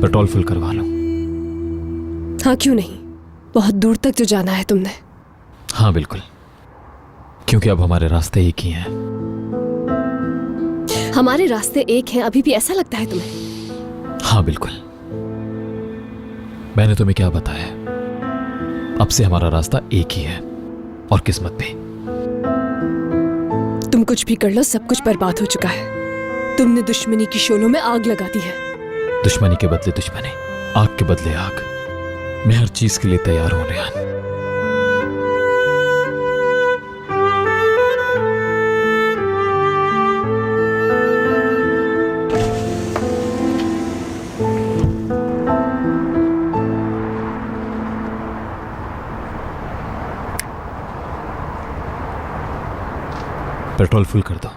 Petrol full करवा लूं? हाँ, क्यों नहीं। बहुत दूर तक जो जाना है तुमने। हाँ बिल्कुल, क्योंकि अब हमारे रास्ते एक ही हैं। हमारे रास्ते एक हैं, अभी भी ऐसा लगता है तुम्हें? हाँ बिल्कुल, मैंने तुम्हें क्या बताया, अब से हमारा रास्ता एक ही है और किस्मत भी। तुम कुछ भी कर लो, सब कुछ बर्बाद हो चुका है। तुमने दुश्मनी की शोलों में आग लगा दी है। दुश्मनी के बदले दुश्मनी, आग के बदले आग। मैं हर चीज के लिए तैयार हूं रेहान। पेट्रोल फुल कर दो।